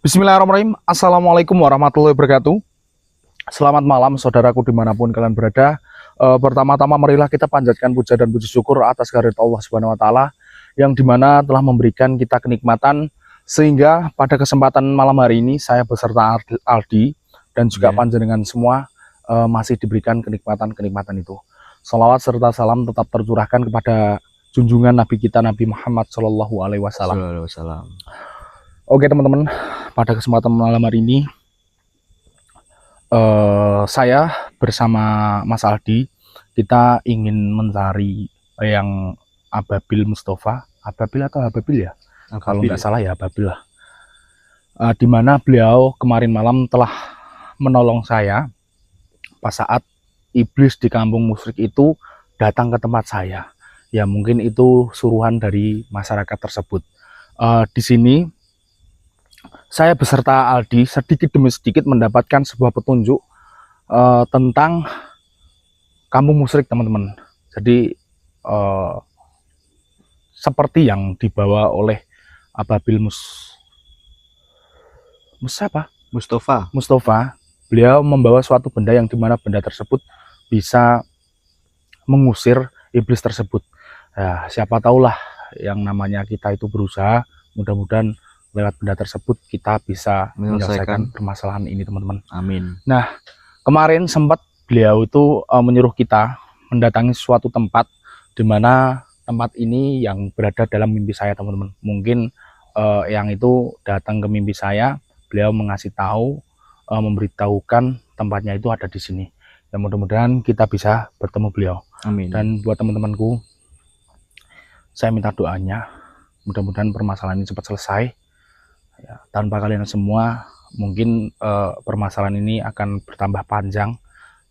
Bismillahirrahmanirrahim. Assalamualaikum warahmatullahi wabarakatuh. Selamat malam saudaraku dimanapun kalian berada. Pertama-tama marilah kita panjatkan puja dan puji syukur atas kehadirat Allah Subhanahu Wa Taala yang dimana telah memberikan kita kenikmatan sehingga pada kesempatan malam hari ini saya beserta Aldi dan juga panjenengan semua masih diberikan kenikmatan itu. Salawat serta salam tetap tercurahkan kepada junjungan Nabi kita Nabi Muhammad Shallallahu Alaihi Wasallam. Oke teman-teman, pada kesempatan malam hari ini saya bersama Mas Aldi kita ingin mencari yang Ababil Mustafa, Ababil atau Ababil ya? Kalau nggak salah ya Ababil lah. Dimana beliau kemarin malam telah menolong saya pas saat iblis di kampung musyrik itu datang ke tempat saya. Ya mungkin itu suruhan dari masyarakat tersebut. Di sini saya beserta Aldi sedikit demi sedikit mendapatkan sebuah petunjuk tentang kampung musyrik teman-teman. Jadi seperti yang dibawa oleh Ababil Mustafa, beliau membawa suatu benda yang dimana benda tersebut bisa mengusir iblis tersebut. Ya, siapa tahulah yang namanya kita itu berusaha, mudah-mudahan lewat benda tersebut kita bisa menyelesaikan permasalahan ini teman-teman. Amin. Nah kemarin sempat beliau itu menyuruh kita mendatangi suatu tempat di mana tempat ini yang berada dalam mimpi saya teman-teman. Mungkin yang itu datang ke mimpi saya, beliau mengasih tahu, memberitahukan tempatnya itu ada di sini. Dan mudah-mudahan kita bisa bertemu beliau. Amin. Dan buat teman-temanku, saya minta doanya, mudah-mudahan permasalahan ini cepat selesai. Ya, tanpa kalian semua mungkin permasalahan ini akan bertambah panjang,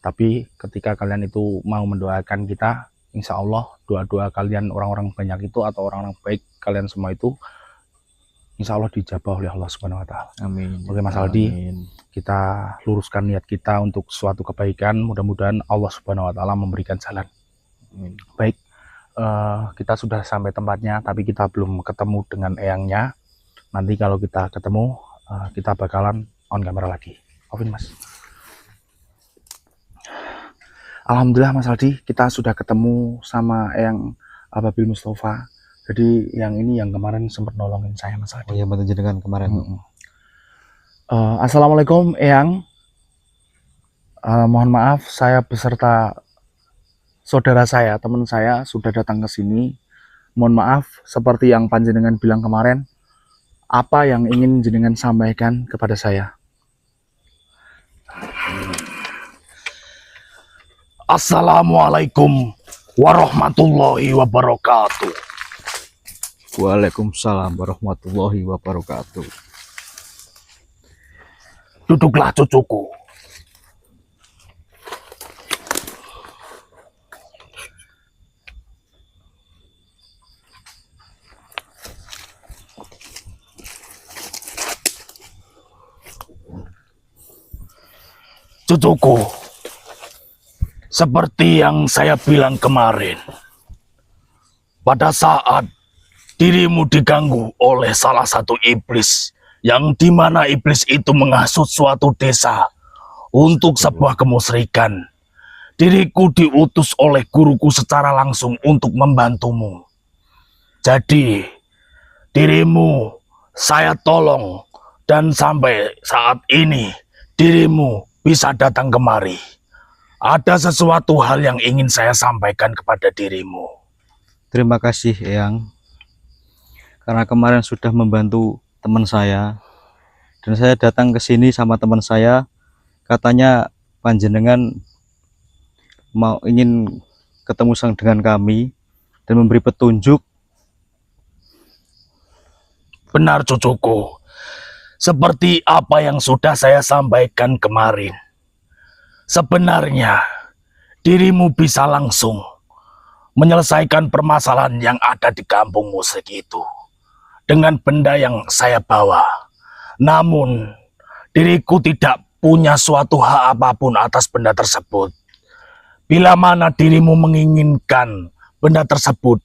tapi ketika kalian itu mau mendoakan kita, insya Allah doa-doa kalian orang-orang banyak itu atau orang-orang baik kalian semua itu insya Allah dijabah oleh Allah Subhanahu Wa Taala. Amin. Oke Mas Aldi, kita luruskan niat kita untuk suatu kebaikan, mudah-mudahan Allah Subhanahu Wa Taala memberikan jalan. Amin. Baik, kita sudah sampai tempatnya tapi kita belum ketemu dengan eyangnya. Nanti kalau kita ketemu, kita bakalan on camera lagi. Ovin Mas. Alhamdulillah Mas Aldi, kita sudah ketemu sama Eyang Ababil Mustafa. Jadi yang ini yang kemarin sempat nolongin saya Mas Aldi. Oh iya, bantu jenengan kemarin. Assalamualaikum Eyang. Mohon maaf, saya beserta saudara saya, teman saya sudah datang ke sini. Mohon maaf, seperti yang panjenengan bilang kemarin. Apa yang ingin jenengan sampaikan kepada saya? Assalamualaikum warahmatullahi wabarakatuh. Waalaikumsalam warahmatullahi wabarakatuh. Duduklah cucuku. Cucuku, seperti yang saya bilang kemarin, pada saat dirimu diganggu oleh salah satu iblis, yang dimana iblis itu menghasut suatu desa untuk sebuah kemusyrikan, diriku diutus oleh guruku secara langsung untuk membantumu. Jadi, dirimu saya tolong dan sampai saat ini dirimu bisa datang kemari. Ada sesuatu hal yang ingin saya sampaikan kepada dirimu. Terima kasih Eyang, karena kemarin sudah membantu teman saya, dan saya datang ke sini sama teman saya, katanya panjenengan ingin ketemu dengan kami dan memberi petunjuk. Benar cucuku, seperti apa yang sudah saya sampaikan kemarin. Sebenarnya dirimu bisa langsung menyelesaikan permasalahan yang ada di kampung musyrik itu dengan benda yang saya bawa. Namun diriku tidak punya suatu hak apapun atas benda tersebut. Bila mana dirimu menginginkan benda tersebut,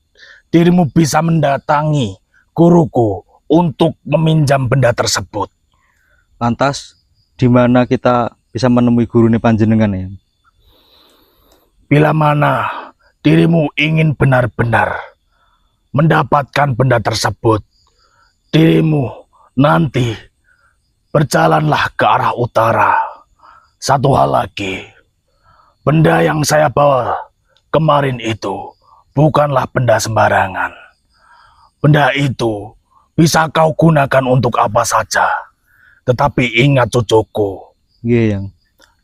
dirimu bisa mendatangi guruku untuk meminjam benda tersebut. Lantas di mana kita bisa menemui guru ini panjenengan ya? Bila mana dirimu ingin benar-benar mendapatkan benda tersebut, dirimu nanti berjalanlah ke arah utara. Satu hal lagi, benda yang saya bawa kemarin itu bukanlah benda sembarangan. Benda itu bisa kau gunakan untuk apa saja. Tetapi ingat cucuku, Iya, Yang.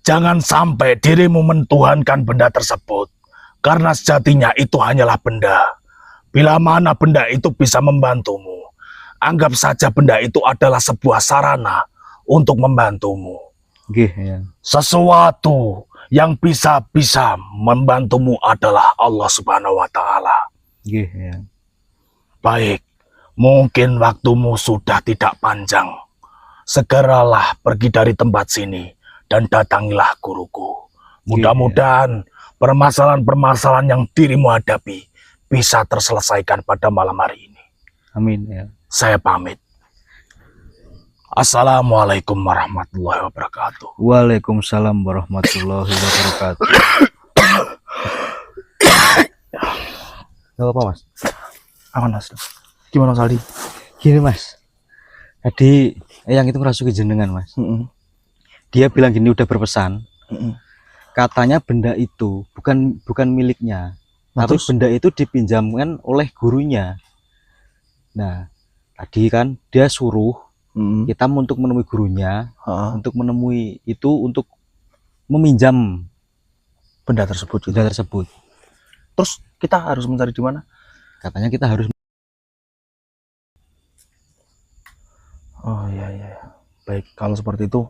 jangan sampai dirimu mentuhankan benda tersebut. Karena sejatinya itu hanyalah benda. Bila mana benda itu bisa membantumu, anggap saja benda itu adalah sebuah sarana untuk membantumu. Nggih, Yang. Sesuatu yang bisa membantumu adalah Allah Subhanahu wa Ta'ala. Nggih, Yang. Baik, mungkin waktumu sudah tidak panjang. Segeralah pergi dari tempat sini dan datangilah guruku. Mudah-mudahan permasalahan-permasalahan yang dirimu hadapi bisa terselesaikan pada malam hari ini. Amin ya. Saya pamit. Assalamualaikum warahmatullahi wabarakatuh. Waalaikumsalam warahmatullahi wabarakatuh. Gak apa Mas? Aman Mas. Gimana Saldi? Gini Mas, tadi yang itu ngerasuki jenengan Mas. Dia bilang gini, udah berpesan. Katanya benda itu bukan miliknya, tapi benda itu dipinjamkan oleh gurunya. Nah, tadi kan dia suruh kita untuk menemui gurunya, untuk menemui itu, untuk meminjam Benda tersebut. benda tersebut. Terus kita harus mencari di mana? Katanya kita harus. Oh iya iya. Baik, kalau seperti itu,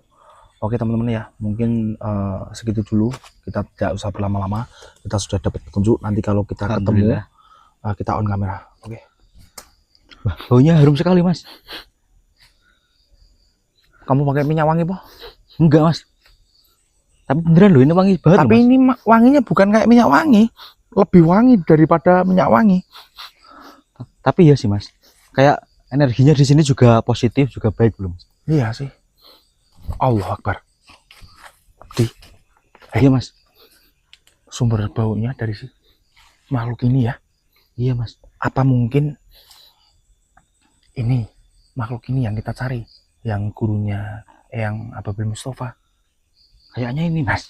oke teman-teman ya. Mungkin segitu dulu. Kita tidak usah berlama-lama. Kita sudah dapat petunjuk. Nanti kalau kita ketemu, kita on kamera. Oke. Wah, baunya harum sekali Mas. Kamu pakai minyak wangi, Po? Enggak Mas. Tapi beneran loh, ini wangi banget. Tapi loh, Mas. ini wanginya bukan kayak minyak wangi. Lebih wangi daripada minyak wangi. Tapi ya sih Mas, kayak energinya di sini juga positif, juga baik belum? Iya sih. Allah Akbar. Iya Mas. Sumber baunya dari si makhluk ini ya. Iya Mas. Apa mungkin ini makhluk ini yang kita cari, yang gurunya yang Ababil Mustafa? Kayaknya ini Mas.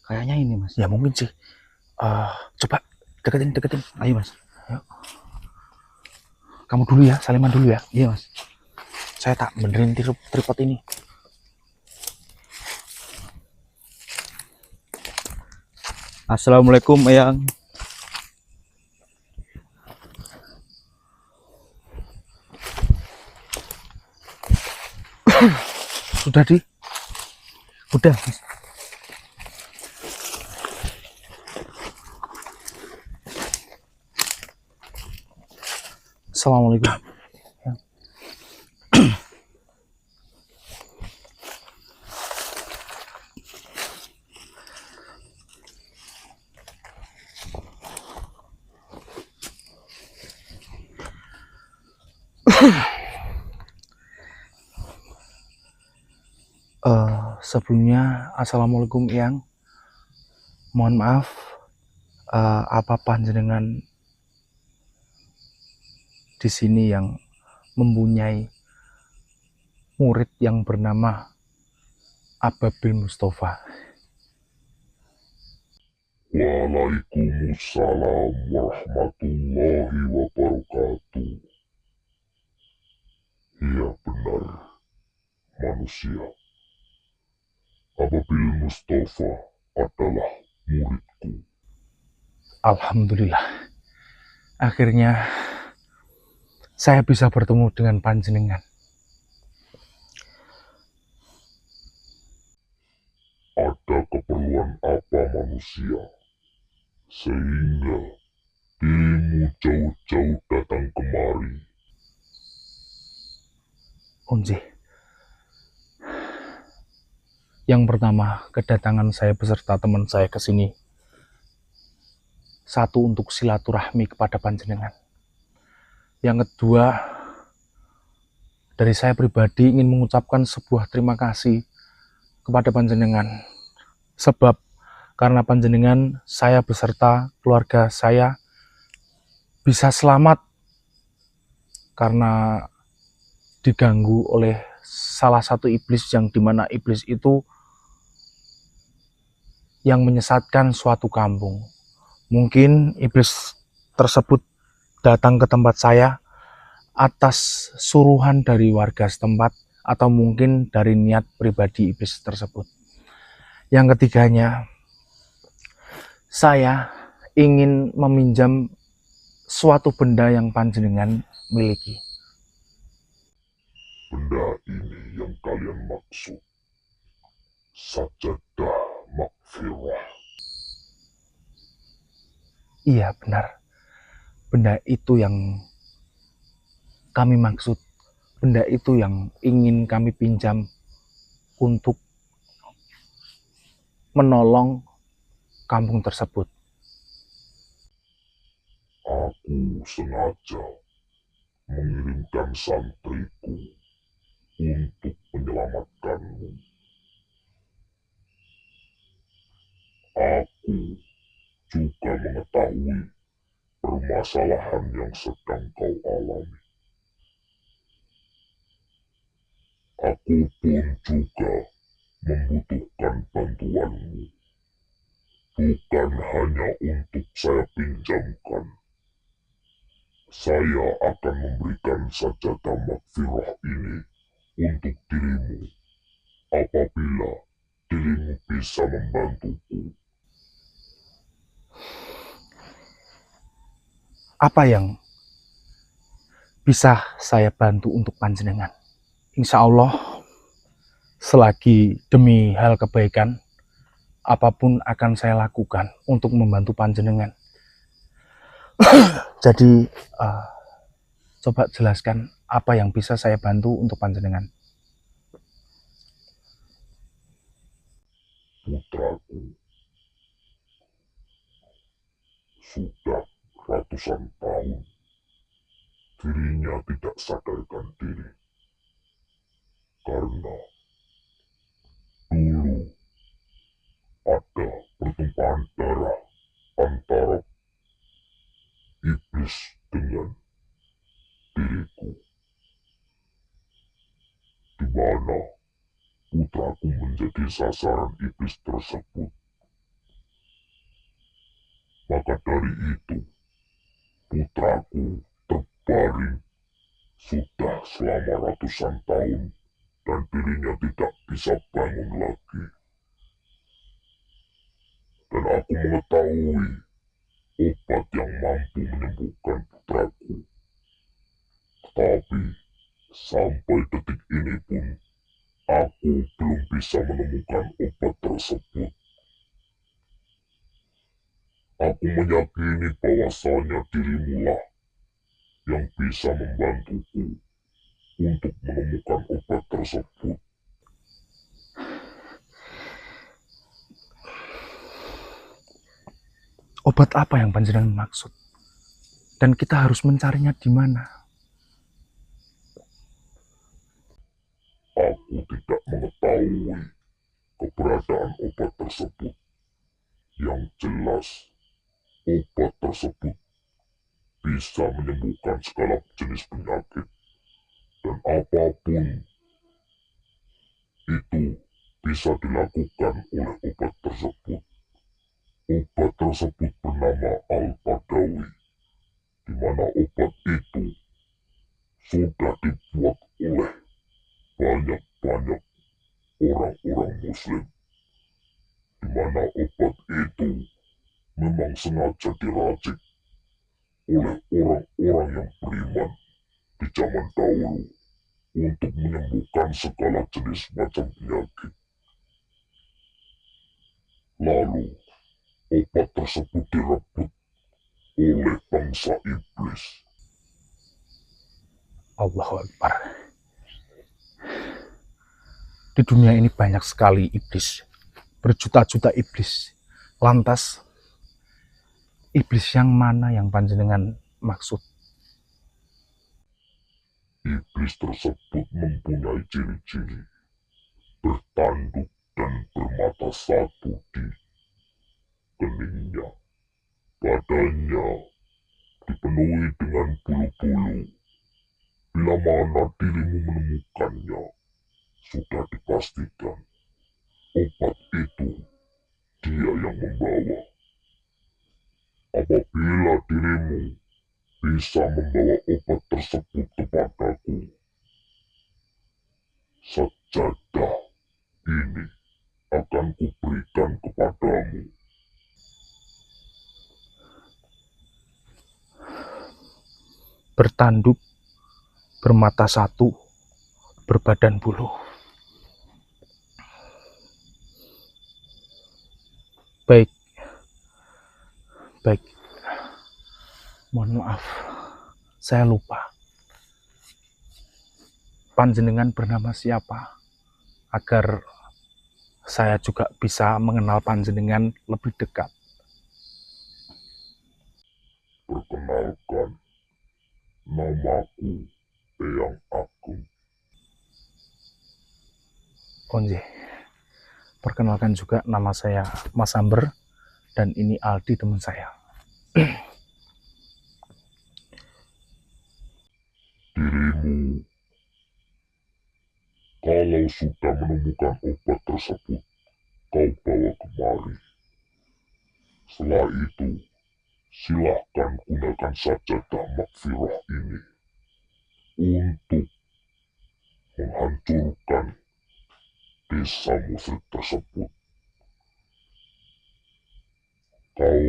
Kayaknya ini Mas. Ya mungkin sih. Coba deketin. Ayo Mas. Ayo. Kamu dulu ya, Saliman dulu ya. Iya Mas. Saya tak benerin tripod ini. Assalamualaikum Eyang. Sudah di? Udah Mas. Assalamualaikum. Sebelumnya Assalamualaikum Yang. Mohon maaf, apa panjenengan di sini yang mempunyai murid yang bernama Ababil Mustafa? Waalaikumsalam warahmatullahi wabarakatuh. Iya benar, manusia. Ababil Mustafa adalah muridku. Alhamdulillah, akhirnya saya bisa bertemu dengan panjenengan. Ada keperluan apa manusia, sehingga dirimu jauh-jauh datang kemari? Unji, yang pertama, kedatangan saya beserta teman saya ke sini, satu untuk silaturahmi kepada panjenengan. Yang kedua, dari saya pribadi ingin mengucapkan sebuah terima kasih kepada panjenengan. Sebab karena panjenengan, saya beserta keluarga saya bisa selamat karena diganggu oleh salah satu iblis, yang dimana iblis itu yang menyesatkan suatu kampung. Mungkin iblis tersebut datang ke tempat saya atas suruhan dari warga setempat, atau mungkin dari niat pribadi iblis tersebut. Yang ketiganya, saya ingin meminjam suatu benda yang panjenengan miliki. Benda ini yang kalian maksud, sajadah maghfirah. Iya benar, benda itu yang kami maksud, benda itu yang ingin kami pinjam untuk menolong kampung tersebut. Aku sengaja mengirimkan santriku untuk menyelamatkanmu. Aku juga mengetahui permasalahan yang sedang kau alami. Aku pun juga membutuhkan bantuanmu. Bukan hanya untuk saya pinjamkan. Saya akan memberikan sajadah maghfirah ini untuk dirimu apabila dirimu bisa membantuku. Apa yang bisa saya bantu untuk panjenengan? Insya Allah, selagi demi hal kebaikan, apapun akan saya lakukan untuk membantu panjenengan. Jadi, coba jelaskan apa yang bisa saya bantu untuk panjenengan. Putraku sudah ratusan tahun dirinya tidak sadarkan diri karena dulu ada pertumpahan darah antara iblis dengan diriku, di mana putraku menjadi sasaran iblis tersebut. Maka dari itu, putraku terbaring sudah selama ratusan tahun dan dirinya tidak bisa bangun lagi. Dan aku mengetahui obat yang mampu menyembuhkan putraku. Tetapi sampai detik ini pun aku belum bisa menemukan obat tersebut. Aku meyakini bahwasanya dirimulah yang bisa membantuku untuk menemukan obat tersebut. Obat apa yang panjenengan maksud? Dan kita harus mencarinya di mana? Aku tidak mengetahui keberadaan obat tersebut. Yang jelas, obat tersebut bisa menyembuhkan segala jenis penyakit. Dan apapun itu bisa dilakukan oleh obat tersebut. Obat tersebut bernama Al-Badawi, di mana obat itu sudah dibuat oleh banyak-banyak orang-orang Muslim, di mana obat itu memang sengaja diracik oleh orang-orang yang beriman di zaman dahulu untuk menyembuhkan segala jenis macam penyakit. Lalu, obat tersebut direbut oleh bangsa iblis. Allahu Akbar. Di dunia ini banyak sekali iblis, berjuta-juta iblis. Lantas, iblis yang mana yang panjenengan maksud? iblis tersebut mempunyai ciri-ciri bertanduk dan bermata satu di keningnya. Badannya dipenuhi dengan bulu-bulu. Bila mana dirimu menemukannya, sudah dipastikan obat itu dia yang membawa. Apabila dirimu bisa membawa obat tersebut kepadaku, sajadah ini akan kuberikan kepadamu. Bertanduk, bermata satu, berbadan bulu. Baik. Mohon maaf, saya lupa. Panjenengan bernama siapa? Agar saya juga bisa mengenal panjenengan lebih dekat. Perkenalkan, namaku Eyang Agung. Onje. Perkenalkan juga, nama saya Mas Amber, dan ini Aldi, teman saya. Dirimu, kalau sudah menemukan obat tersebut, kau bawa kemari. Setelah itu, silahkan gunakan sajadah Maghfirah ini untuk menghancurkan desa musyrik tersebut. Kau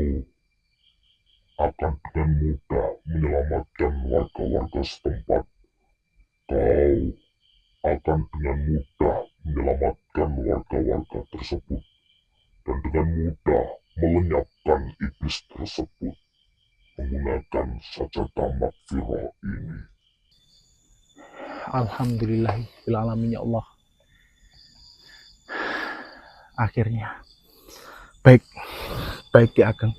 akan dengan mudah menyelamatkan warga-warga setempat. Kau akan dengan mudah menyelamatkan warga-warga tersebut dan dengan mudah melenyapkan iblis tersebut menggunakan sajadah Maghfirah ini. Alhamdulillahirrahmanirrahim, ya Allah. Akhirnya. Baik ya Ageng.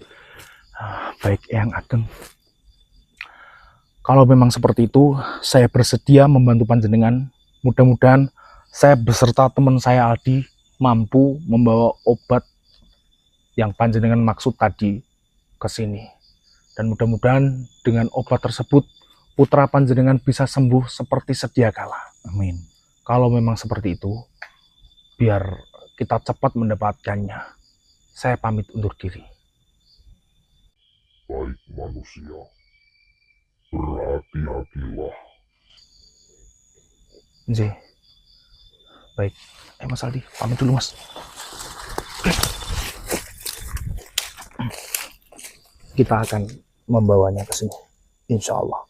Baik Eyang Ageng. Kalau memang seperti itu, saya bersedia membantu panjenengan. Mudah-mudahan saya beserta teman saya Aldi mampu membawa obat yang panjenengan maksud tadi ke sini. Dan mudah-mudahan dengan obat tersebut putra panjenengan bisa sembuh seperti sedia kala. Amin. Kalau memang seperti itu, biar kita cepat mendapatkannya. Saya pamit undur diri. Baik manusia, berhati-hatilah. Nji. Baik. Mas Aldi, pamit dulu Mas. Kita akan membawanya ke sini, insya Allah.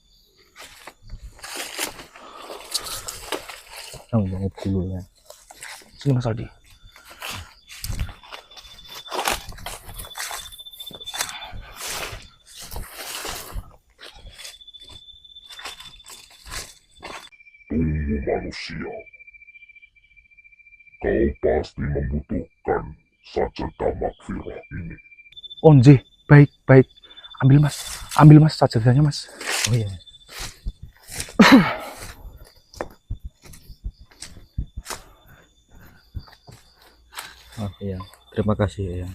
Yang banget dulu ya. Sini Mas Aldi. Tunggu manusia, kau pasti membutuhkan sajadah Maghfirah ini. Oh Nji, baik. Ambil Mas sajadahnya Mas. Oh iya. Oh iya, terima kasih ya.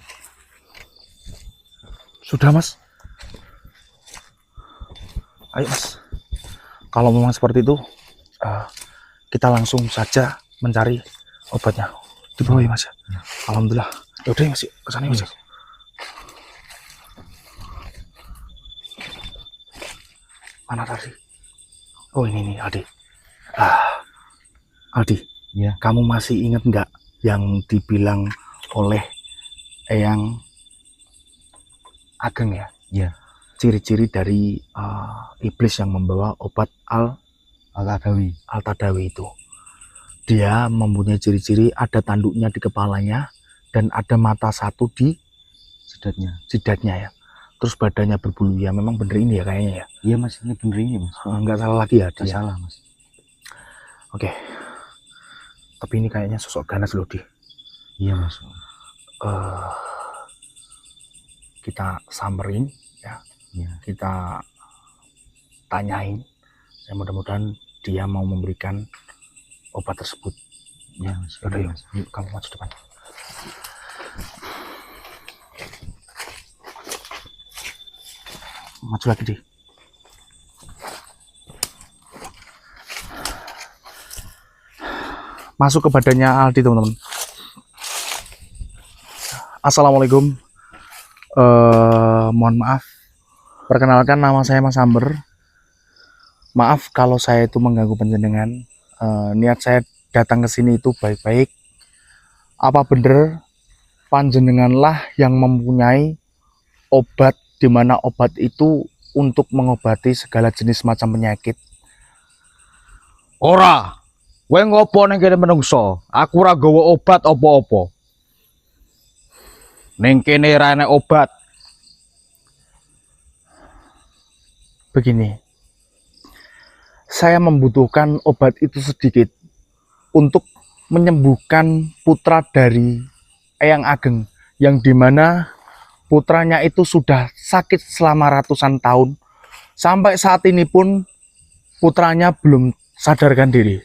Sudah Mas. Ayo Mas. Kalau memang seperti itu, kita langsung saja mencari obatnya. Di bawah ya Mas ya. Alhamdulillah. Yaudah Mas, kesana Mas. Mana tadi? Oh ini Aldi. Aldi, Ya. kamu masih ingat nggak yang dibilang oleh Eyang Ageng ya? Ya. Ciri-ciri dari iblis yang membawa obat Al-Tadawi itu. Dia mempunyai ciri-ciri ada tanduknya di kepalanya dan ada mata satu di jidatnya ya. Terus badannya berbulu ya. Memang bener ini ya kayaknya ya. Iya Mas, ini bener ini Mas. Nggak salah lagi ya Nggak dia. salah Mas. Oke. Tapi ini kayaknya sosok ganas loh di. Iya Mas. Kita samperin ya. Iya. Kita tanyain. Ya mudah-mudahan dia mau memberikan obat tersebut. Ya, Yaudah, yuk kamu maju depan. Maju lagi deh. Masuk ke badannya Aldi, teman-teman. Assalamualaikum. Mohon maaf. Perkenalkan, nama saya Mas Amber. Maaf kalau saya itu mengganggu panjenengan. Niat saya datang ke sini itu baik-baik. Apa bener panjenenganlah yang mempunyai obat, di mana obat itu untuk mengobati segala jenis macam penyakit? Ora, kowe ngopo ning kene menungso? Aku ora gawa obat apa-apa. Ning kene ra enek obat. Begini, saya membutuhkan obat itu sedikit untuk menyembuhkan putra dari Eyang Ageng, yang dimana putranya itu sudah sakit selama ratusan tahun. Sampai saat ini pun putranya belum sadarkan diri.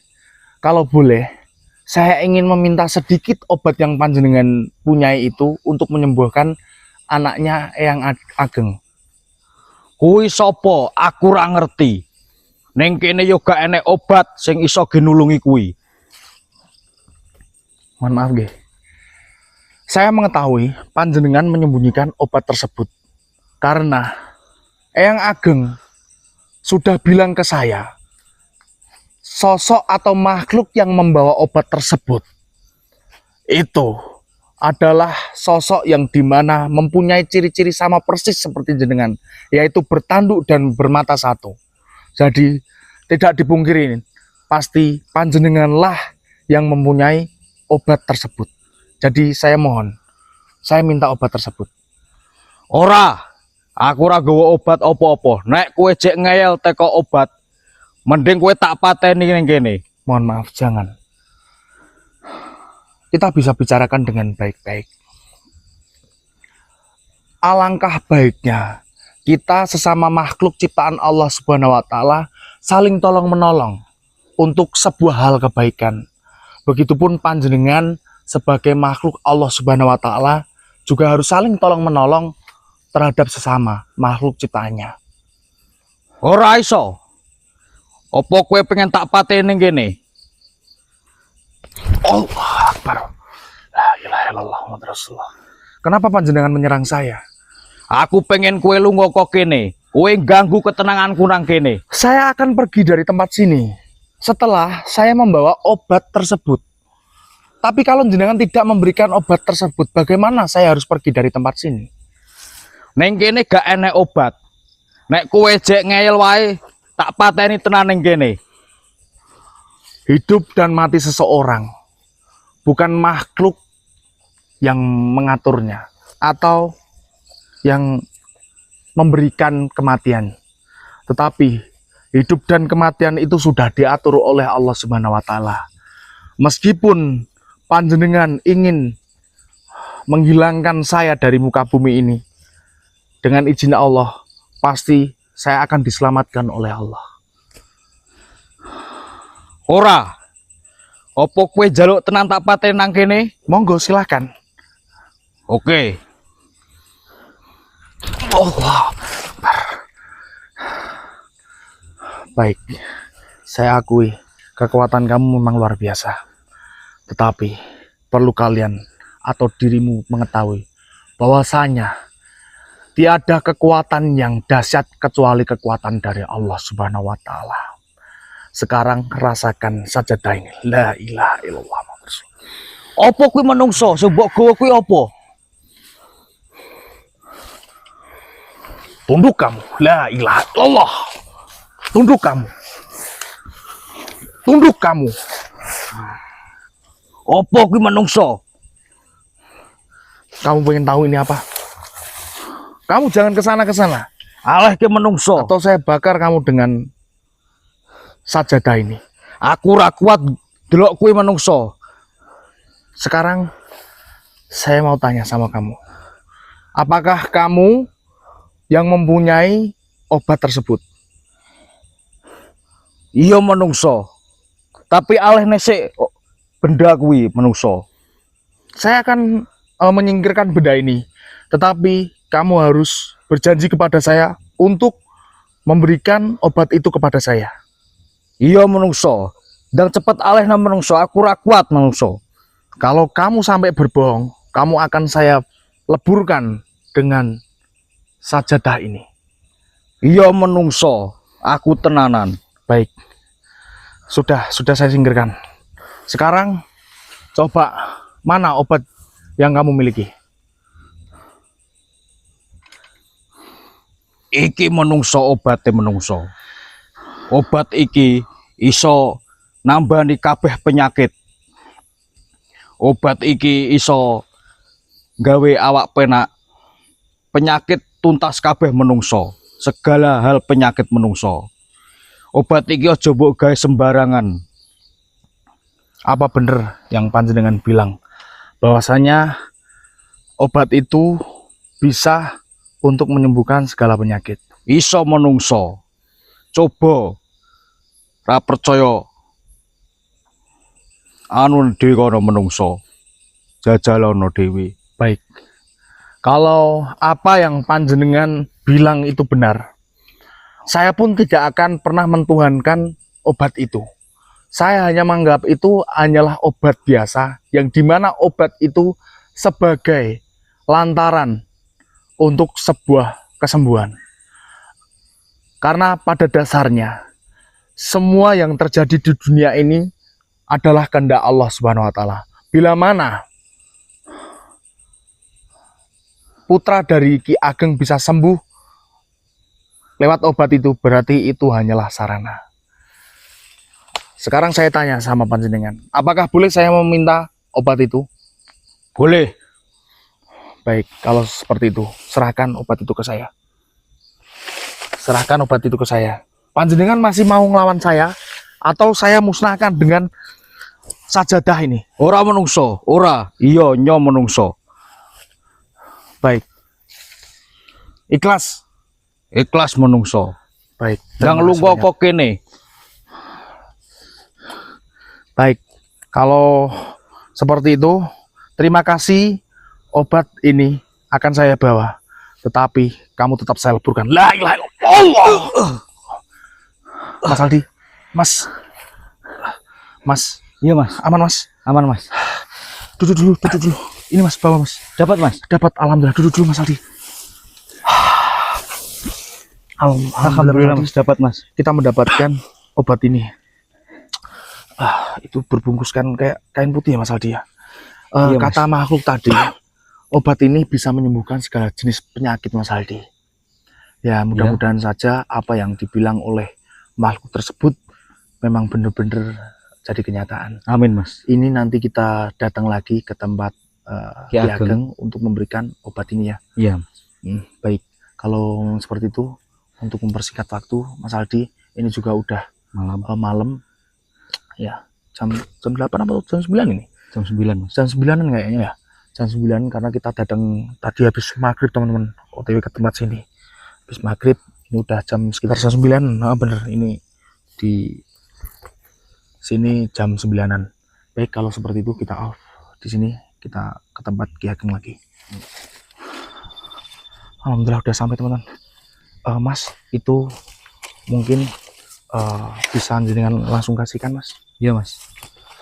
Kalau boleh, saya ingin meminta sedikit obat yang panjenengan punyai itu untuk menyembuhkan anaknya Eyang Ageng. Kuwi sapa? Aku ora ngerti. Ning kene yo gak enek obat sing iso ginulungi kuwi. Mohon maaf nggih. Saya mengetahui panjenengan menyembunyikan obat tersebut karena Eyang Ageng sudah bilang ke saya, sosok atau makhluk yang membawa obat tersebut itu adalah sosok yang dimana mempunyai ciri-ciri sama persis seperti jenengan, yaitu bertanduk dan bermata satu. Jadi tidak dipungkiri, pasti panjenenganlah yang mempunyai obat tersebut. Jadi saya mohon, saya minta obat tersebut. Ora, aku ora gawa obat apa-apa. Nek kowe jek ngeyel teko obat, mending kowe tak pateni ning kene. Mohon maaf, jangan. Kita bisa bicarakan dengan baik-baik. Alangkah baiknya kita sesama makhluk ciptaan Allah Subhanahu wa taala saling tolong menolong untuk sebuah hal kebaikan. Begitupun panjenengan sebagai makhluk Allah Subhanahu wa taala juga harus saling tolong menolong terhadap sesama makhluk ciptaannya. Ora iso. Apa kowe pengen tak pateni ning kene? Allah Akbar. La ilaha illallah Muhammad Rasulullah. Kenapa panjenengan menyerang saya? Aku pengen kowe lunga kok kene. Kowe ganggu ketenanganku nang kene. Saya akan pergi dari tempat sini setelah saya membawa obat tersebut. Tapi kalau jenengan tidak memberikan obat tersebut, bagaimana saya harus pergi dari tempat sini? Ning kene gak enek obat. Nek kowe jek ngeyel wae, tak pateni tenan ning kene. Hidup dan mati seseorang bukan makhluk yang mengaturnya atau yang memberikan kematian. Tetapi hidup dan kematian itu sudah diatur oleh Allah Subhanahu wa taala. Meskipun panjenengan ingin menghilangkan saya dari muka bumi ini, dengan izin Allah, pasti saya akan diselamatkan oleh Allah. Ora. Apa kowe jaluk tenan tak pateni nang kene? Monggo silahkan. Oke. Allah. Baik, saya akui kekuatan kamu memang luar biasa. Tetapi perlu kalian atau dirimu mengetahui bahwasanya tiada kekuatan yang dahsyat kecuali kekuatan dari Allah Subhanahu wa taala. Sekarang rasakan sajadah ini. La ilaha illallah. Apa kuwi menungso? Sing mbok gawa kuwi apa? Tunduk kamu. La ilaha illallah. Tunduk kamu. Tunduk kamu. Apa kuwi menungso? Kamu pengen tahu ini apa? Kamu jangan ke sana. Aleh ke menungso. Atau saya bakar kamu dengan sajadah ini. Aku ora kuat delok kuwi menungso. Sekarang saya mau tanya sama kamu. Apakah kamu yang mempunyai obat tersebut? Iya menungso. Tapi alih nesek benda kuwi menungso. Saya akan menyingkirkan benda ini, tetapi kamu harus berjanji kepada saya untuk memberikan obat itu kepada saya. Iya menungso. Dan cepat alih na menungso, aku ra kuat menungso. Kalau kamu sampai berbohong, kamu akan saya leburkan dengan sajadah ini. Iya menungso, aku tenanan. Baik, sudah saya singkirkan. Sekarang coba mana obat yang kamu miliki? Iki menungso obatnya menungso. Obat iki iso nambani kabeh penyakit. Obat iki iso gawe awak penak. Penyakit tuntas kabeh menungso. Segala hal penyakit menungso. Obat iki aja mbok gawe sembarangan. Apa bener yang panjenengan bilang bahwasanya obat itu bisa untuk menyembuhkan segala penyakit? Iso menungso. Coba ra percaya anu dhewe kono menungso. Jajalono dhewe. Baik, kalau apa yang panjenengan bilang itu benar, saya pun tidak akan pernah mentuhankan obat itu. Saya hanya menganggap itu hanyalah obat biasa, yang dimana obat itu sebagai lantaran untuk sebuah kesembuhan. Karena pada dasarnya semua yang terjadi di dunia ini adalah kehendak Allah Subhanahu wa taala. Bila mana putra dari Ki Ageng bisa sembuh lewat obat itu, berarti itu hanyalah sarana. Sekarang saya tanya sama panjenengan, apakah boleh saya meminta obat itu? Boleh. Baik, kalau seperti itu, serahkan obat itu ke saya. Serahkan obat itu ke saya. Panjenengan masih mau ngelawan saya, atau saya musnahkan dengan sajadah ini? Ora menungso, ora. Iya, nyo menungso. Baik. Ikhlas? Ikhlas menungso. Baik. Jangan lunga kok kene. Baik, kalau seperti itu, terima kasih, obat ini akan saya bawa. Tetapi kamu tetap saya leburkan. La ilaha illallah. Mas Aldi, Mas, Iya mas, aman Mas? aman mas. Duduk dulu. Ini Mas, bawa Mas. Dapat mas. Dapat, alhamdulillah. Duduk dulu Mas Aldi. Alhamdulillah mas, dapat mas. Kita mendapatkan obat ini. Itu berbungkuskan kayak kain putih ya Mas Aldi ya. Iya, Kata makhluk tadi, obat ini bisa menyembuhkan segala jenis penyakit Mas Aldi. Ya mudah-mudahan saja apa yang dibilang oleh makhluk tersebut memang benar-benar jadi kenyataan. Amin mas. Ini nanti kita datang lagi ke tempat Ki Ki Ageng. Ageng untuk memberikan obat ini ya. Iya. Baik, kalau seperti itu, untuk mempersingkat waktu Mas Aldi, ini juga udah Malam. malam ya, jam 8 atau jam 9 ini? Jam 9 mas. Jam 9 kayaknya ya. Jam 9 karena kita datang tadi habis maghrib teman-teman, OTW ke tempat sini. Habis maghrib, ini udah jam sekitar jam 9. Nah, bener, ini di sini jam 9-an. Baik, kalau seperti itu kita off. Di sini kita ke tempat Ki Ageng lagi. Alhamdulillah udah sampai teman-teman. Mas, itu mungkin bisa dengan langsung kasihkan Mas. Iya mas.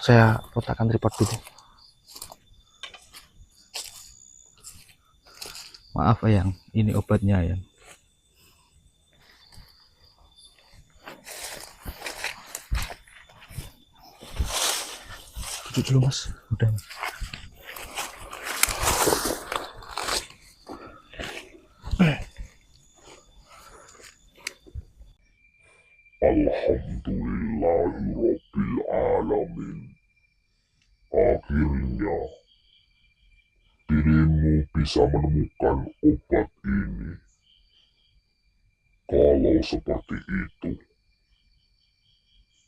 Saya letakkan tripod dulu. Maaf Ayang, ini obatnya Ayang. Duduk dulu Mas. Udah mas. Alhamdulillahirrabbilalamin. Akhirnya dirimu bisa menemukan obat ini. Kalau seperti itu,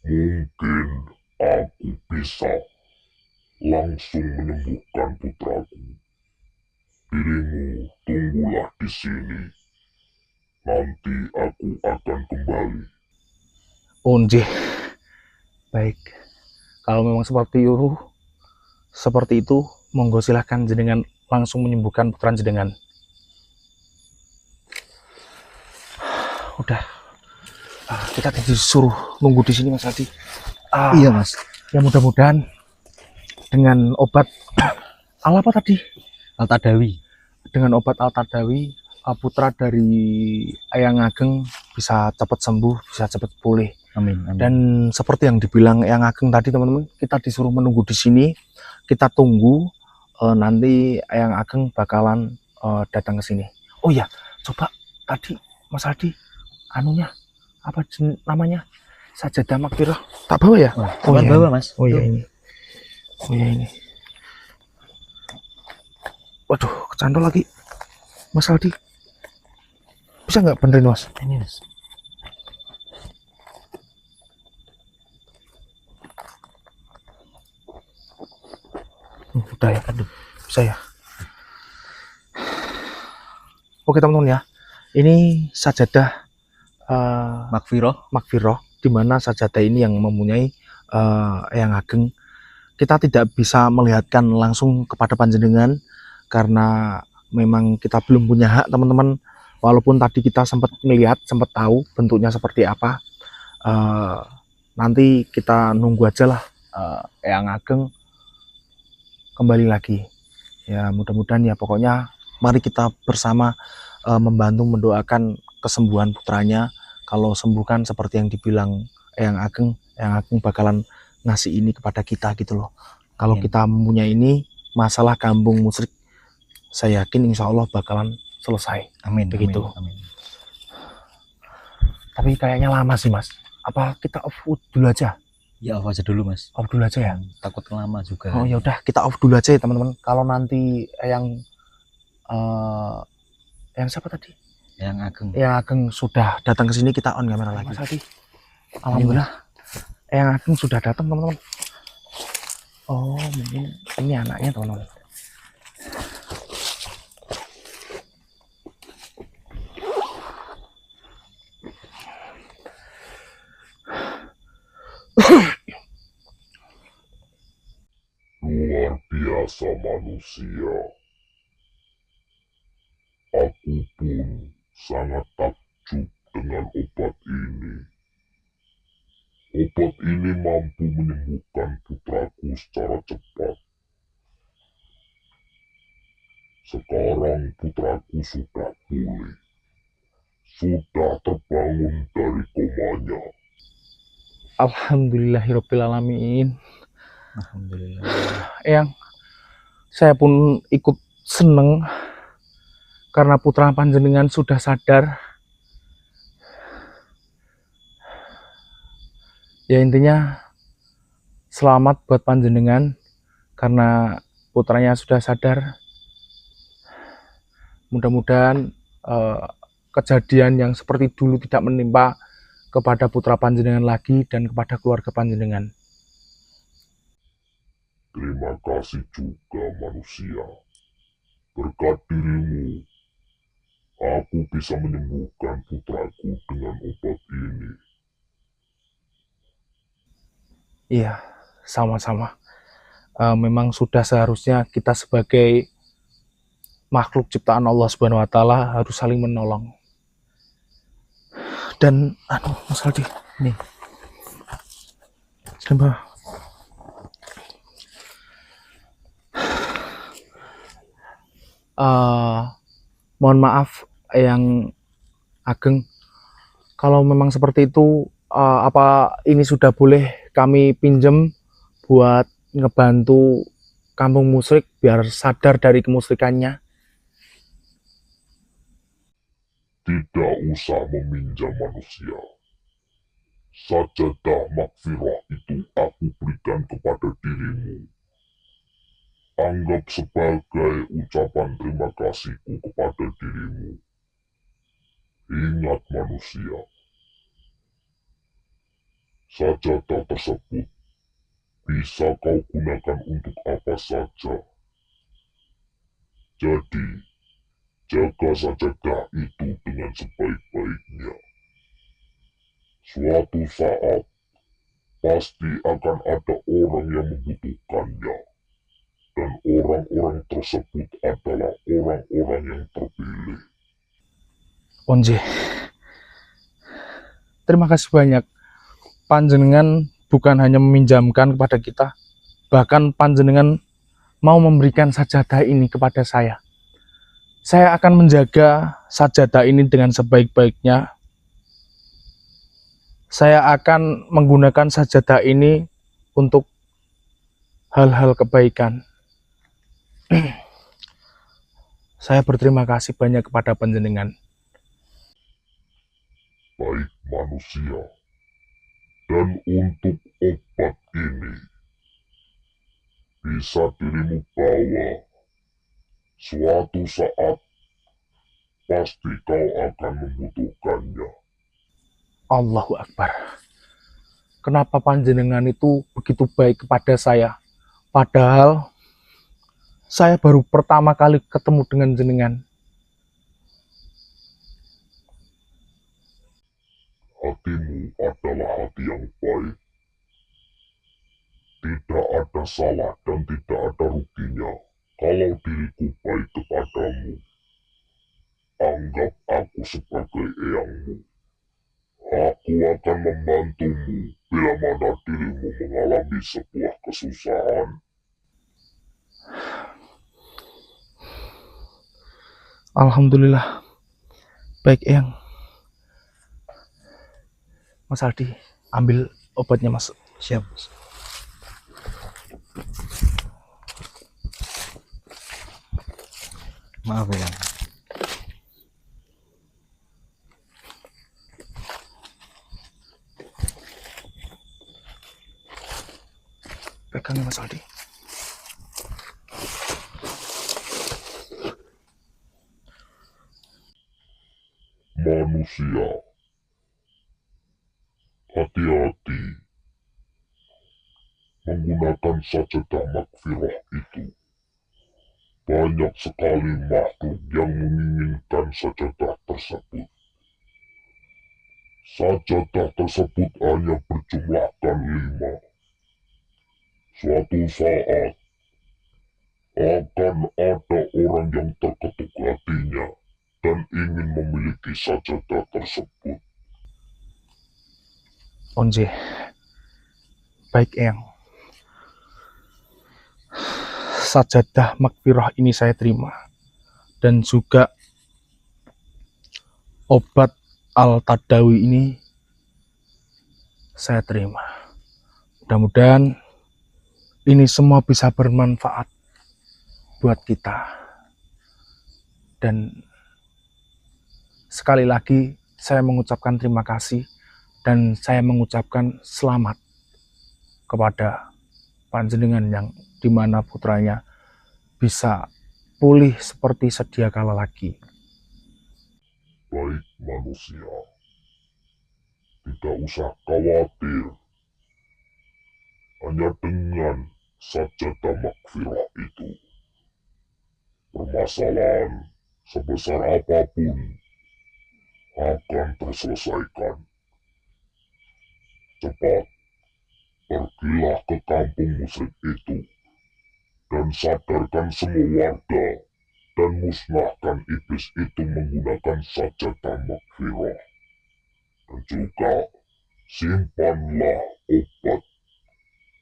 mungkin aku bisa langsung menyembuhkan putraku. Dirimu tunggulah di sini. Nanti aku akan kembali. Unjih. Baik. Kalau memang seperti itu, monggo silahkan jenengan langsung menyembuhkan putra jenengan. Udah. Kita disuruh nunggu di sini Mas Aldi. Iya Mas. Ya mudah-mudahan dengan obat apa tadi? Al-Tadawi. Dengan obat Al-Tadawi, putra dari Eyang Ageng bisa cepat sembuh, bisa cepat pulih. Amin, amin. Dan seperti yang dibilang Eyang Ageng tadi teman-teman, kita disuruh menunggu di sini, kita tunggu nanti Eyang Ageng bakalan datang ke sini. Oh ya, coba tadi Mas Aldi, anunya apa namanya? Sajadah Makfirah. Tak bawa ya? Oh iya, bawa Mas. Oh iya ini. Oh iya ini. Waduh, kecantol lagi. Mas Aldi. Bisa nggak benerin Mas? Ini Mas. Udah ya, aduh, bisa ya. Oke teman-teman ya, ini sajadah Makfirah, di mana sajadah ini yang mempunyai Eyang Ageng. Kita tidak bisa melihatkan langsung kepada panjenengan karena memang kita belum punya hak teman-teman. Walaupun tadi kita sempat melihat, sempat tahu bentuknya seperti apa. Nanti kita nunggu aja lah Eyang Ageng kembali lagi. Ya mudah-mudahan ya, pokoknya mari kita bersama membantu mendoakan kesembuhan putranya. Kalau sembuhkan seperti yang dibilang Eyang Ageng bakalan ngasih ini kepada kita gitu loh. Kalau kita mempunyai ini, masalah kampung musyrik saya yakin insya Allah bakalan selesai. Amin. Begitu. Amin. Tapi kayaknya lama sih Mas. Apa kita off dulu aja? Ya off aja dulu Mas. Off dulu aja ya. Takut lama juga. Oh ya udah, kita off dulu aja ya teman-teman. Kalau nanti yang siapa tadi? Eyang Ageng. Eyang Ageng sudah datang ke sini, kita on kamera lagi. Mas Aldi. Alhamdulillah. Eyang Ageng sudah datang teman-teman. Oh mungkin ini anaknya teman-teman. Luar biasa manusia. Aku pun sangat takjub dengan obat ini. Obat ini mampu menyembuhkan putraku secara cepat. Sekarang putraku sudah pulih. Sudah terbangun dari komanya. Alhamdulillahirobbilalamin. Alhamdulillah. Eyang, saya pun ikut seneng karena putra panjenengan sudah sadar. Ya intinya selamat buat panjenengan karena putranya sudah sadar. Mudah-mudahan kejadian yang seperti dulu tidak menimpa kepada putra panjenengan lagi dan kepada keluarga panjenengan. Terima kasih juga manusia. Berkat dirimu, aku bisa menyembuhkan putraku dengan obat ini. Iya, sama-sama. Memang sudah seharusnya kita sebagai makhluk ciptaan Allah Subhanahu wa taala harus saling menolong. Dan Mas Aldi, nih. Coba. Mohon maaf Eyang Ageng, kalau memang seperti itu, apa ini sudah boleh kami pinjem buat ngebantu kampung musyrik biar sadar dari kemusyrikannya? Tidak usah meminjam manusia. Sajadah Makfirah itu aku berikan kepada dirimu. Anggap sebagai ucapan terima kasihku kepada dirimu. Ingat manusia, sajadah tersebut bisa kau gunakan untuk apa saja. Jadi, jaga sajadah itu dengan sebaik-baiknya. Suatu saat pasti akan ada orang yang membutuhkannya, dan orang-orang tersebut adalah orang-orang yang terpilih. Onje, terima kasih banyak. Panjenengan bukan hanya meminjamkan kepada kita, bahkan panjenengan mau memberikan sajadah ini kepada saya. Saya akan menjaga sajadah ini dengan sebaik-baiknya. Saya akan menggunakan sajadah ini untuk hal-hal kebaikan. Saya berterima kasih banyak kepada panjenengan. Baik manusia, dan untuk obat ini bisa dirimu bawa. Suatu saat pasti kau akan membutuhkannya. Allahu Akbar. Kenapa panjenengan itu begitu baik kepada saya? Padahal saya baru pertama kali ketemu dengan jenengan. Hatimu adalah hati yang baik. Tidak ada salah dan tidak ada ruginya kalau diriku baik kepadamu. Anggap aku sebagai eyangmu. Aku akan membantumu bila mana dirimu mengalami sebuah kesusahan. Alhamdulillah. Baik, Eyang. Mas Aldi, ambil obatnya, Mas. Siap, Mas. Maaf ya. Pegang ya, Mas Aldi. Manusia, hati-hati menggunakan sajadah makfirah itu. Banyak sekali makhluk yang menginginkan sajadah tersebut. Sajadah tersebut hanya berjumlahkan 5. Suatu saat akan ada orang yang terketuk hatinya dan ingin memiliki sajadah tersebut. Onje. Baik, Eyang. Sajadah makfirah ini saya terima. Dan juga obat Al-Tadawi ini saya terima. Mudah-mudahan ini semua bisa bermanfaat buat kita. Dan sekali lagi saya mengucapkan terima kasih dan saya mengucapkan selamat kepada panjenengan yang dimana putranya bisa pulih seperti sedia kala lagi. Baik manusia, tidak usah khawatir. Hanya dengan sajadah makfirah itu, permasalahan sebesar apapun akan terselesaikan. Cepat, pergilah ke kampung musyrik itu dan sadarkan semua warga dan musnahkan iblis itu menggunakan sajadah makfirah. Dan juga simpanlah obat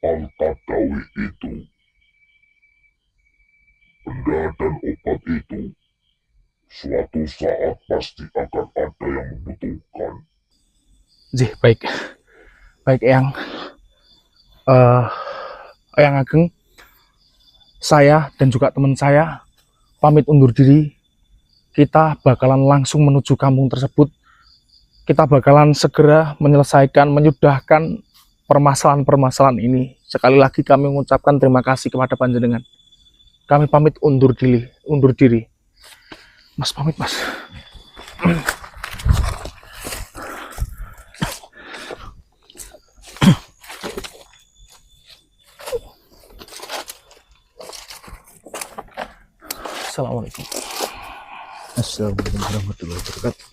Al-Tadawi itu. Benda dan obat itu suatu saat pasti akan ada yang membutuhkan. Jih, baik. Baik, Eyang. Eyang Ageng, saya dan juga teman saya pamit undur diri. Kita bakalan langsung menuju kampung tersebut. Kita bakalan segera menyelesaikan, menyudahkan permasalahan-permasalahan ini. Sekali lagi kami mengucapkan terima kasih kepada panjenengan. Kami pamit undur diri. Mas pamit, Mas. Assalamualaikum. Assalamualaikum warahmatullahi wabarakatuh.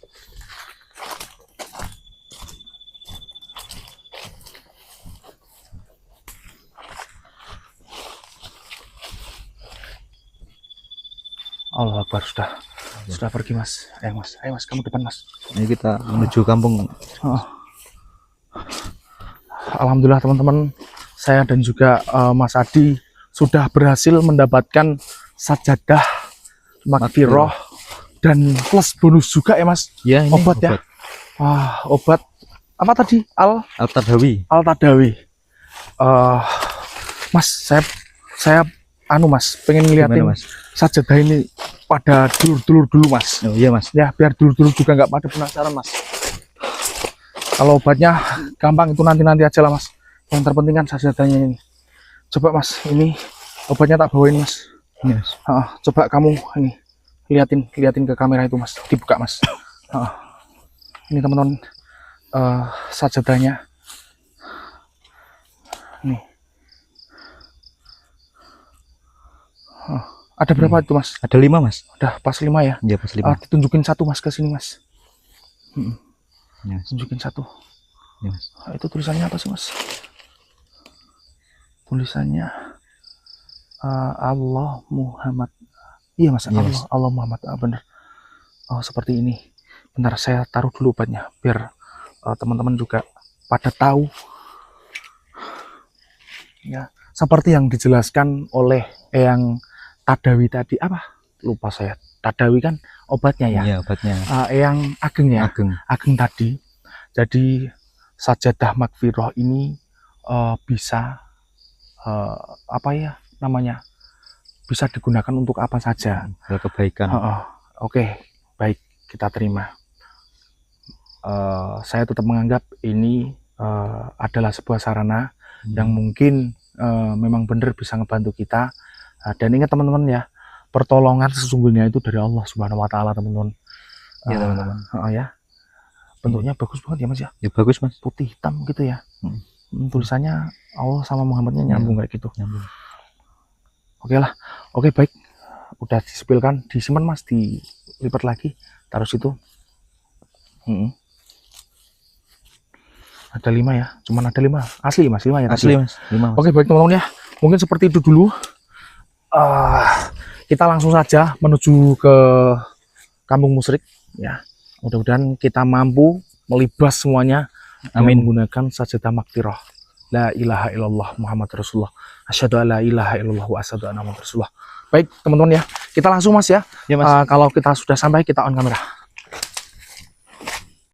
Allah Akbar, sudah pergi mas. Ayo mas, kamu depan mas. Ini kita menuju kampung. Alhamdulillah teman-teman, saya dan juga Mas Adi sudah berhasil mendapatkan sajadah makfiroh dan plus bonus juga ya mas. Ya, ini obat ya. Obat apa tadi? Al-Tadawi. Mas, saya mas pengen ngeliatin Gimana, Mas? sajadah ini pada dulur-dulur dulu mas. Oh iya mas. Ya biar dulur-dulur juga nggak pada penasaran mas. Kalau obatnya gampang itu nanti aja lah mas. Yang terpenting kan sajadahnya ini. Coba mas, ini obatnya tak bawain mas. Ini mas. Coba kamu ini liatin ke kamera itu mas, dibuka mas. Ini teman-teman sajadahnya. Nih. Ada berapa itu mas? Ada 5 mas. Udah pas 5 ya? Iya pas 5. Ditunjukin satu mas ke sini mas. Ya, Tunjukin satu. ya, mas. Itu tulisannya apa sih mas? Tulisannya Allah Muhammad. Iya mas, Iya, mas. Allah Muhammad. Bener. Oh seperti ini. Bentar saya taruh dulu obatnya biar teman-teman juga pada tahu. Ya, seperti yang dijelaskan oleh yang Tadawi tadi, apa? Lupa saya. Tadawi kan obatnya ya. Iya obatnya. Yang Ageng ya. Ageng tadi. Jadi sajadah makfiroh ini bisa apa ya namanya? Bisa digunakan untuk apa saja. Hal kebaikan. Oke, baik, kita terima. Saya tetap menganggap ini adalah sebuah sarana yang mungkin memang benar bisa ngebantu kita. Dan ingat teman-teman ya, pertolongan sesungguhnya itu dari Allah Subhanahu Wa Taala teman-teman. Ya teman-teman. Ya, bentuknya bagus banget ya mas ya. Ya bagus mas. Putih hitam gitu ya. Tulisannya Allah sama Muhammadnya nyambung kayak gitu. Nyambung. Oke lah, oke baik. Udah disepilkan, disimpan mas, dilipat lagi, taruh situ. Ada 5 ya, cuman ada 5 asli mas, 5 ya. Asli mas. 5 mas. Oke baik teman-teman ya, mungkin seperti itu dulu. Kita langsung saja menuju ke Kampung Musyrik ya. Mudah-mudahan kita mampu melibas semuanya. Amin. Menggunakan sajadah makfirah. La ilaha illallah Muhammad Rasulullah. Asyhadu alla ilaha illallah wa asyhadu anna Muhammadar Rasulullah. Baik teman-teman ya, kita langsung mas ya. Ya mas. Kalau kita sudah sampai kita on kamera.